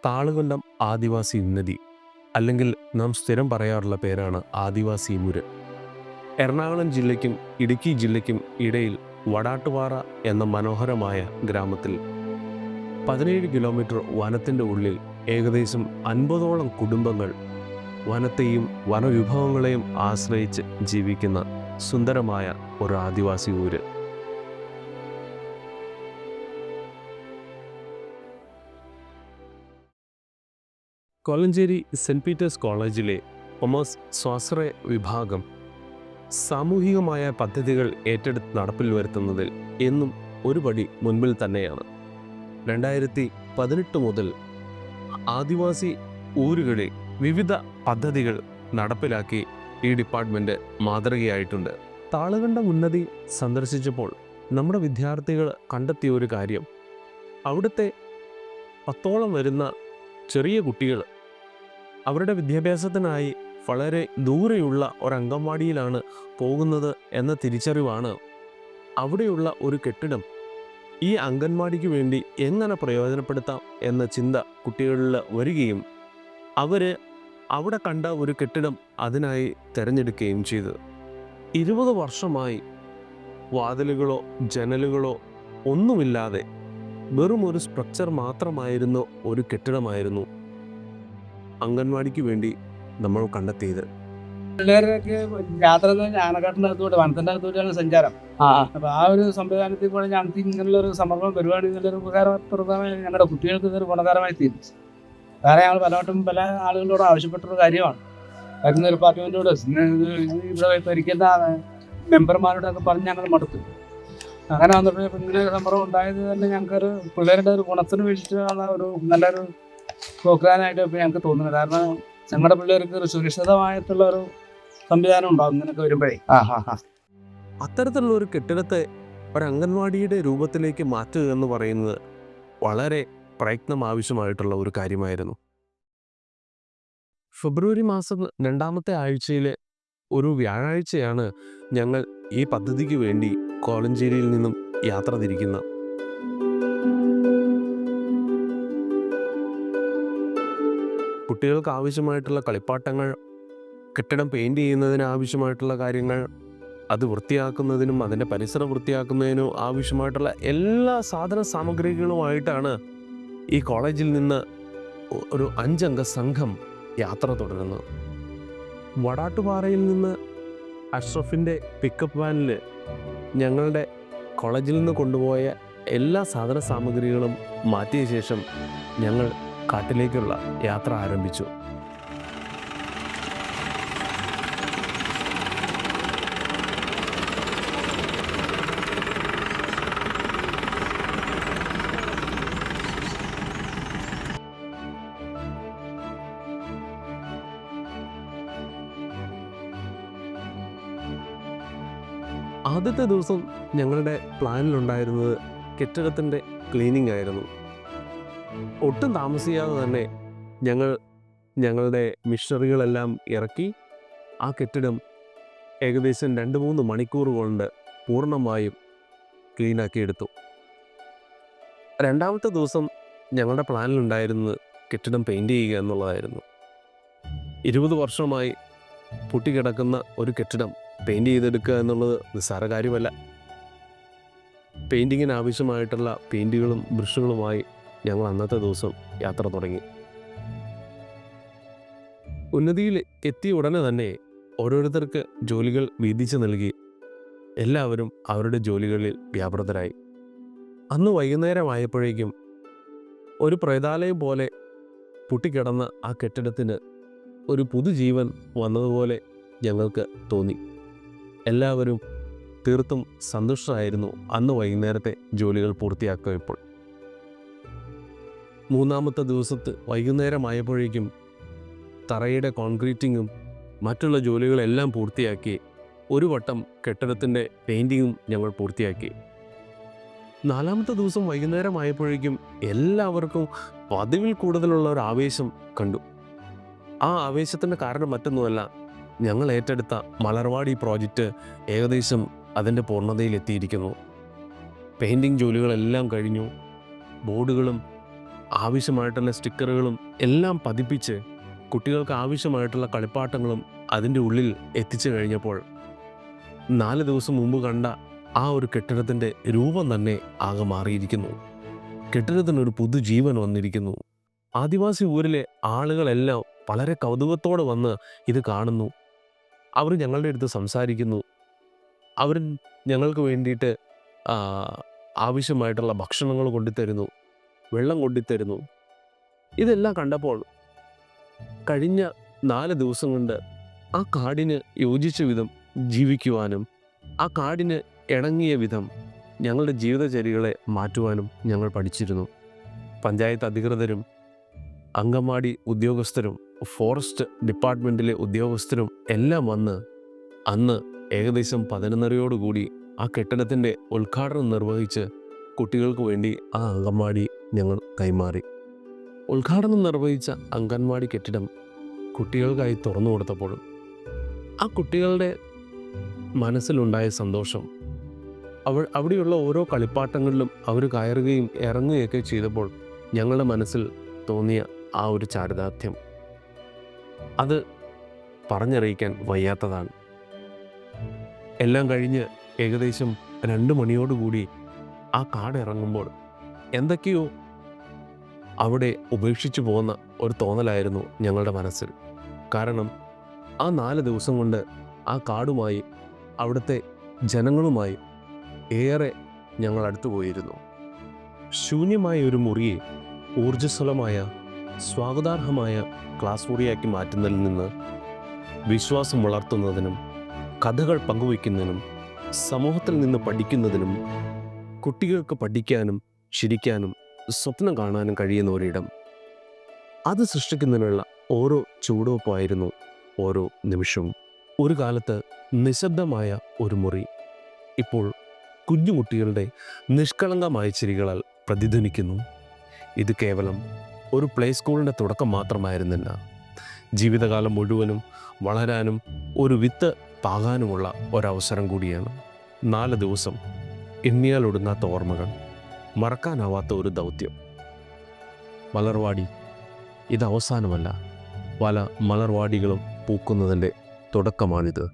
താളുകൊല്ലം ആദിവാസി ഉന്നതി, അല്ലെങ്കിൽ നാം സ്ഥിരം പറയാറുള്ള പേരാണ് ആദിവാസി മുര്. എറണാകുളം ജില്ലയ്ക്കും ഇടുക്കി ജില്ലയ്ക്കും ഇടയിൽ വടാട്ടുപാറ എന്ന മനോഹരമായ ഗ്രാമത്തിൽ 17 കിലോമീറ്റർ വനത്തിൻ്റെ ഉള്ളിൽ ഏകദേശം 50ഓളം കുടുംബങ്ങൾ വനത്തെയും വനവിഭവങ്ങളെയും ആശ്രയിച്ച് ജീവിക്കുന്ന സുന്ദരമായ ഒരു ആദിവാസി ഊര്. കോലഞ്ചേരി സെൻറ് പീറ്റേഴ്സ് കോളേജിലെ കൊമേഴ്സ് സ്വാശ്രയ വിഭാഗം സാമൂഹികമായ പദ്ധതികൾ ഏറ്റെടുത്ത് നടപ്പിൽ വരുത്തുന്നതിൽ എന്നും ഒരു പടി മുൻപിൽ തന്നെയാണ്. 2018 മുതൽ ആദിവാസി ഊരുകളിൽ വിവിധ പദ്ധതികൾ നടപ്പിലാക്കി ഈ ഡിപ്പാർട്ട്മെൻറ്റ് മാതൃകയായിട്ടുണ്ട്. താളുകണ്ടം ഉന്നതി സന്ദർശിച്ചപ്പോൾ നമ്മുടെ വിദ്യാർത്ഥികൾ കണ്ടെത്തിയ ഒരു കാര്യം, അവിടുത്തെ 10ഓളം വരുന്ന ചെറിയ കുട്ടികൾ അവരുടെ വിദ്യാഭ്യാസത്തിനായി വളരെ ദൂരെയുള്ള ഒരു അംഗൻവാടിയിലാണ് പോകുന്നത് എന്ന തിരിച്ചറിവാണ്. അവിടെയുള്ള ഒരു കെട്ടിടം ഈ അംഗൻവാടിക്ക് വേണ്ടി എങ്ങനെ പ്രയോജനപ്പെടുത്താം എന്ന ചിന്ത കുട്ടികളിൽ വരികയും അവർ അവിടെ കണ്ട ഒരു കെട്ടിടം അതിനായി തിരഞ്ഞെടുക്കുകയും ചെയ്തു. 20 വർഷമായി വാതിലുകളോ ജനലുകളോ ഒന്നുമില്ലാതെ വെറും ഒരു സ്ട്രക്ചർ മാത്രമായിരുന്ന ഒരു കെട്ടിടമായിരുന്നു അംഗൻവാടിക്ക് വേണ്ടി നമ്മൾ കണ്ടെത്തിയത്. പിള്ളേരൊക്കെ യാത്ര ആനക്കാട്ടിൻ്റെ അകത്തോട്ട് വനത്തിൻ്റെ അകത്തോട്ടാണ് സഞ്ചാരം. അപ്പോൾ ആ ഒരു സംവിധാനത്തിൽ കൂടെ ഞങ്ങൾക്ക് ഇങ്ങനെയുള്ളൊരു സമർപ്പണ പരിപാടി നല്ലൊരു ഉപകാരപ്രദമായി ഞങ്ങളുടെ കുട്ടികൾക്ക് ഇതൊരു ഗുണകരമായി തീരും. വേറെ ഞങ്ങൾ പലവട്ടം പല ആളുകളോട് ആവശ്യപ്പെട്ടൊരു കാര്യമാണ്. വരുന്ന ഡിപ്പാർട്ട്മെൻറ്റോട് ഇവിടെ ഭരിക്കുന്ന മെമ്പർമാരോടൊക്കെ പറഞ്ഞ് ഞങ്ങൾ മടുത്തു. അങ്ങനെ വന്നപ്പോൾ ഇങ്ങനെ ഒരു സംഭവം ഉണ്ടായത് തന്നെ ഞങ്ങൾക്കൊരു പിള്ളേരുടെ ഒരു ഗുണത്തിന് വേണ്ടിയിട്ടുള്ള ഒരു നല്ലൊരു പ്രോഗ്രാമായിട്ട് ഇപ്പോൾ ഞങ്ങൾക്ക് തോന്നുന്നത്. കാരണം ഞങ്ങളുടെ പിള്ളേർക്ക് ഒരു സുരക്ഷിതമായിട്ടുള്ള ഒരു സംവിധാനം ഉണ്ടാകും ഇങ്ങനെയൊക്കെ വരുമ്പോഴേ. അത്തരത്തിലുള്ള ഒരു കെട്ടിടത്തെ ഒരു അംഗൻവാടിയുടെ രൂപത്തിലേക്ക് മാറ്റുക എന്ന് പറയുന്നത് വളരെ പ്രയത്നം ആവശ്യമായിട്ടുള്ള ഒരു കാര്യമായിരുന്നു. ഫെബ്രുവരി മാസം 2ാമത്തെ ആഴ്ചയിലെ ഒരു വ്യാഴാഴ്ചയാണ് ഞങ്ങൾ ഈ പദ്ധതിക്ക് വേണ്ടി കോലഞ്ചേരിയിൽ നിന്നും യാത്ര തിരിക്കുന്നത്. കുട്ടികൾക്ക് ആവശ്യമായിട്ടുള്ള കളിപ്പാട്ടങ്ങൾ, കെട്ടിടം പെയിൻറ് ചെയ്യുന്നതിന് ആവശ്യമായിട്ടുള്ള കാര്യങ്ങൾ, അത് വൃത്തിയാക്കുന്നതിനും അതിൻ്റെ പരിസരം വൃത്തിയാക്കുന്നതിനും ആവശ്യമായിട്ടുള്ള എല്ലാ സാധന സാമഗ്രികളുമായിട്ടാണ് ഈ കോളേജിൽ നിന്ന് ഒരു 5 അംഗ സംഘം യാത്ര തുടരുന്നത്. വടാട്ടുപാറയിൽ നിന്ന് അഷ്റഫിൻ്റെ പിക്കപ്പ് വാനിൽ ഞങ്ങളുടെ കോളേജിൽ നിന്ന് കൊണ്ടുപോയ എല്ലാ സാധന സാമഗ്രികളും മാറ്റിയ ശേഷം ഞങ്ങൾ കാട്ടിലേക്കുള്ള യാത്ര ആരംഭിച്ചു. ആദ്യത്തെ ദിവസം ഞങ്ങളുടെ പ്ലാനിലുണ്ടായിരുന്നത് കെട്ടിടത്തിൻ്റെ ക്ലീനിങ് ആയിരുന്നു. ഒട്ടും താമസിയാതെ തന്നെ ഞങ്ങൾ ഞങ്ങളുടെ മിഷനറികളെല്ലാം ഇറക്കി ആ കെട്ടിടം ഏകദേശം 2-3 മണിക്കൂർ കൊണ്ട് പൂർണ്ണമായും ക്ലീനാക്കിയെടുത്തു. 2ാമത്തെ ദിവസം ഞങ്ങളുടെ പ്ലാനിലുണ്ടായിരുന്നത് കെട്ടിടം പെയിൻറ് ചെയ്യുക എന്നുള്ളതായിരുന്നു. 20 വർഷമായി പൊട്ടിക്കിടക്കുന്ന ഒരു കെട്ടിടം പെയിൻറ് ചെയ്തെടുക്കുക എന്നുള്ളത് നിസ്സാര കാര്യമല്ല. പെയിൻറ്റിങ്ങിന് ആവശ്യമായിട്ടുള്ള പെയിൻറ്റുകളും ബ്രഷുകളുമായി ഞങ്ങൾ അന്നത്തെ ദിവസം യാത്ര തുടങ്ങി. ഉന്നതിയിൽ എത്തിയ ഉടനെ തന്നെ ഓരോരുത്തർക്ക് ജോലികൾ വീതിച്ച് നൽകി എല്ലാവരും അവരുടെ ജോലികളിൽ വ്യാപൃതരായി. അന്ന് വൈകുന്നേരമായപ്പോഴേക്കും ഒരു പ്രേതാലയം പോലെ പൊട്ടിക്കിടന്ന ആ കെട്ടിടത്തിന് ഒരു പുതുജീവൻ വന്നതുപോലെ ഞങ്ങൾക്ക് തോന്നി. എല്ലാവരും തീർത്തും സന്തുഷ്ടരായിരുന്നു അന്ന് വൈകുന്നേരത്തെ ജോലികൾ പൂർത്തിയാക്കിയപ്പോൾ. 3ാമത്തെ ദിവസത്തെ വൈകുന്നേരമായപ്പോഴേക്കും തറയുടെ കോൺക്രീറ്റിങ്ങും മറ്റുള്ള ജോലികളെല്ലാം പൂർത്തിയാക്കി ഒരു വട്ടം കെട്ടിടത്തിൻ്റെ പെയിൻറ്റിങ്ങും ഞങ്ങൾ പൂർത്തിയാക്കി. 4ാമത്തെ ദിവസം വൈകുന്നേരമായപ്പോഴേക്കും എല്ലാവർക്കും പതിവിൽ കൂടുതലുള്ള ഒരു ആവേശം കണ്ടു. ആ ആവേശത്തിൻ്റെ കാരണം മറ്റൊന്നുമല്ല, ഞങ്ങൾ ഏറ്റെടുത്ത മലർവാടി പ്രോജക്റ്റ് ഏകദേശം അതിൻ്റെ പൂർണ്ണതയിലെത്തിയിരിക്കുന്നു. പെയിൻറ്റിങ് ജോലികളെല്ലാം കഴിഞ്ഞു. ബോർഡുകളും ആവശ്യമായിട്ടുള്ള സ്റ്റിക്കറുകളും എല്ലാം പതിപ്പിച്ച് കുട്ടികൾക്ക് ആവശ്യമായിട്ടുള്ള കളിപ്പാട്ടങ്ങളും അതിൻ്റെ ഉള്ളിൽ എത്തിച്ചു കഴിഞ്ഞപ്പോൾ 4 ദിവസം മുമ്പ് കണ്ട ആ ഒരു കെട്ടിടത്തിൻ്റെ രൂപം തന്നെ ആകെ മാറിയിരിക്കുന്നു. കെട്ടിടത്തിനൊരു പുതുജീവൻ വന്നിരിക്കുന്നു. ആദിവാസി ഊരിലെ ആളുകളെല്ലാം വളരെ കൗതുകത്തോടെ വന്ന് ഇത് കാണുന്നു. അവർ ഞങ്ങളുടെ അടുത്ത് സംസാരിക്കുന്നു. അവർ ഞങ്ങൾക്ക് വേണ്ടിയിട്ട് ആവശ്യമായിട്ടുള്ള ഭക്ഷണങ്ങൾ കൊണ്ടുതരുന്നു, വെള്ളം കൊണ്ടുതരുന്നു. ഇതെല്ലാം കണ്ടപ്പോൾ കഴിഞ്ഞ 4 ദിവസം കൊണ്ട് ആ കാടിന് യോജിച്ച വിധം ജീവിക്കുവാനും ആ കാടിന് ഇണങ്ങിയ വിധം ഞങ്ങളുടെ ജീവിതചര്യകളെ മാറ്റുവാനും ഞങ്ങൾ പഠിച്ചിരുന്നു. പഞ്ചായത്ത് അധികൃതരും അങ്കമാടി ഉദ്യോഗസ്ഥരും ഫോറസ്റ്റ് ഡിപ്പാർട്ട്മെൻറ്റിലെ ഉദ്യോഗസ്ഥരും എല്ലാം വന്ന് അന്ന് ഏകദേശം 11:30 ആ കെട്ടിടത്തിൻ്റെ ഉദ്ഘാടനം നിർവഹിച്ച് കുട്ടികൾക്ക് വേണ്ടി ആ അങ്കമാടി ഞങ്ങൾ കൈമാറി. ഉദ്ഘാടനം നിർവഹിച്ച അങ്കൻവാടി കെട്ടിടം കുട്ടികൾക്കായി തുറന്നു കൊടുത്തപ്പോൾ ആ കുട്ടികളുടെ മനസ്സിലുണ്ടായ സന്തോഷം, അവിടെയുള്ള ഓരോ കളിപ്പാട്ടങ്ങളിലും അവർ കയറുകയും ഇറങ്ങുകയൊക്കെ ചെയ്തപ്പോൾ ഞങ്ങളുടെ മനസ്സിൽ തോന്നിയ ആ ഒരു ചാരിതാർത്ഥ്യം, അത് പറഞ്ഞറിയിക്കാൻ വയ്യാത്തതാണ്. എല്ലാം കഴിഞ്ഞ് ഏകദേശം 2 മണിയോടുകൂടി ആ കാടിറങ്ങുമ്പോൾ എന്തൊക്കെയോ അവിടെ ഉപേക്ഷിച്ചു പോകുന്ന ഒരു തോന്നലായിരുന്നു ഞങ്ങളുടെ മനസ്സിൽ. കാരണം ആ 4 ദിവസം കൊണ്ട് ആ കാടുമായി അവിടുത്തെ ജനങ്ങളുമായി ഏറെ ഞങ്ങൾ അടുത്തു പോയിരുന്നു. ശൂന്യമായ ഒരു മുറിയെ ഊർജ്ജസ്വലമായ സ്വാഗതാർഹമായ ക്ലാസ് മുറിയാക്കി മാറ്റുന്നതിൽ നിന്ന് വിശ്വാസം വളർത്തുന്നതിനും കഥകൾ പങ്കുവയ്ക്കുന്നതിനും സമൂഹത്തിൽ നിന്ന് പഠിക്കുന്നതിനും കുട്ടികൾക്ക് പഠിക്കാനും ചിരിക്കാനും സ്വപ്നം കാണാനും കഴിയുന്ന ഒരിടം, അത് സൃഷ്ടിക്കുന്നതിനുള്ള ഓരോ ചുവടുവെപ്പായിരുന്നു ഓരോ നിമിഷവും. ഒരു കാലത്ത് നിശബ്ദമായ ഒരു മുറി ഇപ്പോൾ കുഞ്ഞുകുട്ടികളുടെ നിഷ്കളങ്കമായ ചിരികളാൽ പ്രതിധ്വനിക്കുന്നു. ഇത് കേവലം ഒരു പ്ലേ സ്കൂളിൻ്റെ തുടക്കം മാത്രമായിരുന്നില്ല. ജീവിതകാലം മുഴുവനും വളരാനും ഒരു വിത്ത് പാകാനുമുള്ള ഒരവസരം കൂടിയാണ്. 4 ദിവസം എണ്ണിയാലൊടുങ്ങാത്ത ഓർമ്മകൾ, മറക്കാനാവാത്ത ഒരു ദൗത്യം. മലർവാടി ഇത് അവസാനമല്ല, പല മലർവാടികളും പൂക്കുന്നതിൻ്റെ തുടക്കമാണിത്.